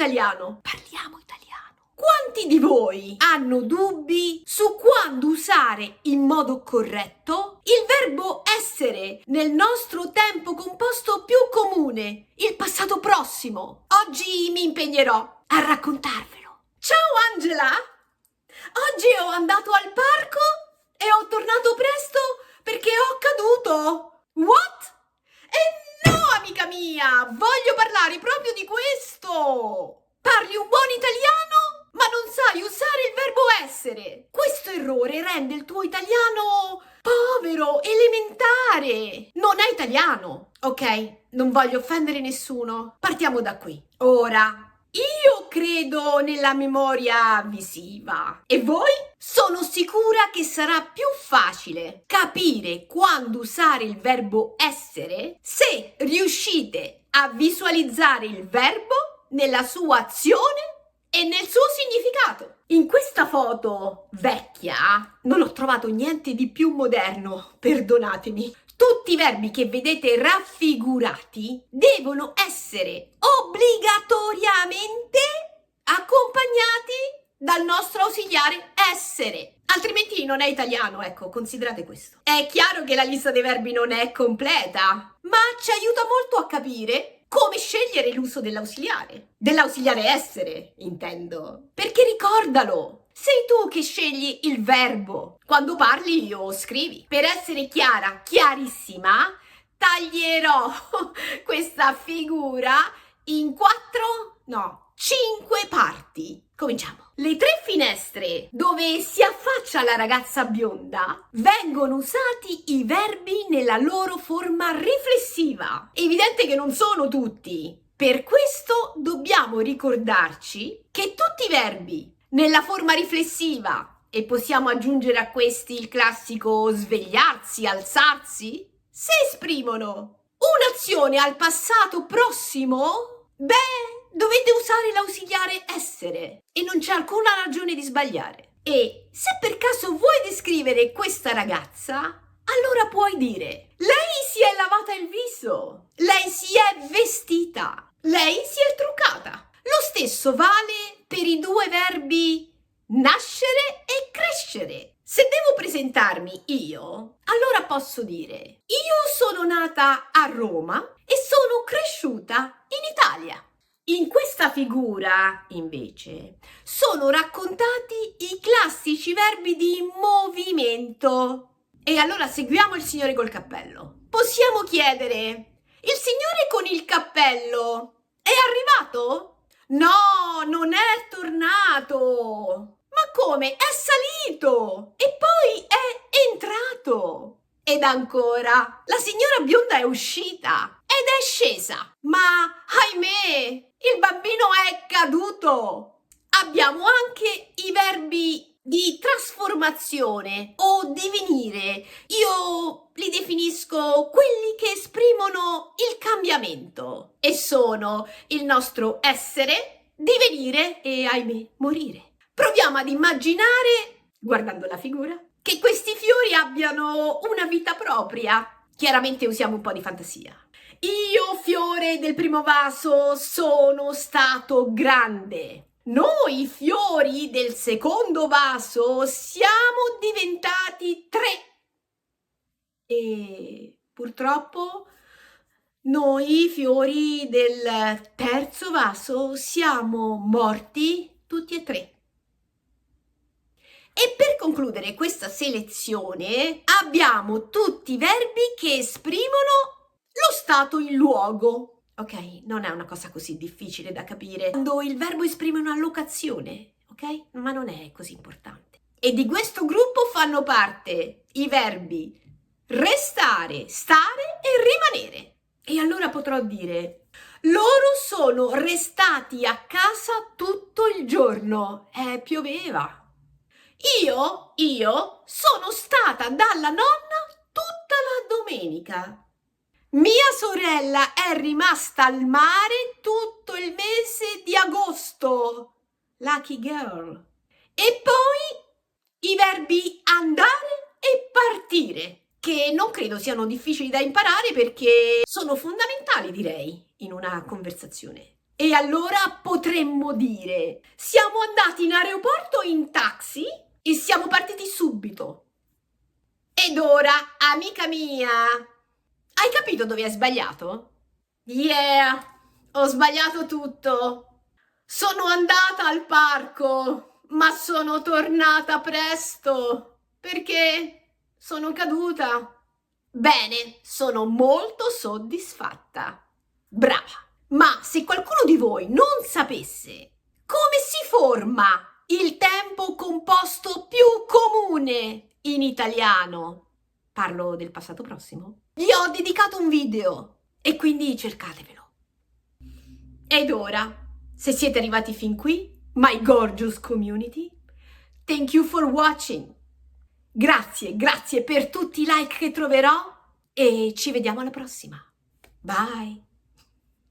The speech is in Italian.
italiano. Parliamo italiano. Quanti di voi hanno dubbi su quando usare in modo corretto il verbo essere nel nostro tempo composto più comune, il passato prossimo? Oggi mi impegnerò a raccontarvelo. Ciao Angela! Oggi ho andato al parco e ho tornato presto perché ho caduto. What? E no, amica mia, voglio parlare proprio di questo. Parli un buon italiano, ma non sai usare il verbo essere. Questo errore rende il tuo italiano povero, elementare. Non è italiano, ok? Non voglio offendere nessuno. Partiamo da qui. Ora, io credo nella memoria visiva. E voi? Sono sicura che sarà più facile capire quando usare il verbo essere se riuscite a visualizzare il verbo nella sua azione e nel suo significato. In questa foto vecchia non ho trovato niente di più moderno, perdonatemi. Tutti i verbi che vedete raffigurati devono essere obbligatoriamente accompagnati dal nostro ausiliare essere, altrimenti non è italiano, ecco, considerate questo. È chiaro che la lista dei verbi non è completa, ma ci aiuta molto a capire come scegliere l'uso dell'ausiliare essere, intendo. Perché ricordalo, sei tu che scegli il verbo quando parli o scrivi. Per essere chiara, chiarissima, taglierò questa figura in 5 parti. Cominciamo. Le 3 finestre dove si affaccia la ragazza bionda vengono usati i verbi nella loro forma riflessiva. È evidente che non sono tutti. Per questo dobbiamo ricordarci che tutti i verbi nella forma riflessiva, e possiamo aggiungere a questi il classico svegliarsi, alzarsi, se esprimono un'azione al passato prossimo, dovete usare l'ausiliare essere e non c'è alcuna ragione di sbagliare. E se per caso vuoi descrivere questa ragazza, allora puoi dire: lei si è lavata il viso, lei si è vestita, lei si è truccata. Lo stesso vale per i 2 verbi nascere e crescere. Se devo presentarmi io, allora posso dire: io sono nata a Roma e sono cresciuta in Italia. In questa figura, invece, sono raccontati i classici verbi di movimento. E allora seguiamo il signore col cappello. Possiamo chiedere: il signore con il cappello è arrivato? No, non è tornato. Ma come? È salito e poi è entrato. Ed ancora, la signora bionda è uscita ed è scesa. Ma, ahimè, il bambino è caduto. Abbiamo anche i verbi di trasformazione o divenire. Io li definisco quelli che esprimono il cambiamento e sono il nostro essere, divenire e, ahimè, morire. Proviamo ad immaginare, guardando la figura, che questi fiori abbiano una vita propria. Chiaramente usiamo un po' di fantasia. Io, fiore del primo vaso, sono stato grande. Noi, fiori del secondo vaso, siamo diventati 3. E purtroppo noi, fiori del terzo vaso, siamo morti tutti e 3. E per concludere questa selezione abbiamo tutti i verbi che esprimono lo stato in luogo. Ok, non è una cosa così difficile da capire quando il verbo esprime una locazione, ok? Ma non è così importante. E di questo gruppo fanno parte i verbi restare, stare e rimanere. E allora potrò dire: loro sono restati a casa tutto il giorno. Pioveva. Io sono stata dalla nonna tutta la domenica. Mia sorella è rimasta al mare tutto il mese di agosto. Lucky girl. E poi i verbi andare e partire, che non credo siano difficili da imparare perché sono fondamentali, direi, in una conversazione. E allora potremmo dire, siamo andati in aeroporto in taxi e siamo partiti subito. Ed ora, amica mia, hai capito dove hai sbagliato? Yeah, ho sbagliato tutto. Sono andata al parco, ma sono tornata presto perché sono caduta. Bene, sono molto soddisfatta. Brava. Ma se qualcuno di voi non sapesse come si forma il tempo composto più comune in italiano, parlo del passato prossimo, gli ho dedicato un video e quindi cercatevelo. Ed ora, se siete arrivati fin qui, my gorgeous community, thank you for watching. Grazie per tutti i like che troverò e ci vediamo alla prossima. Bye!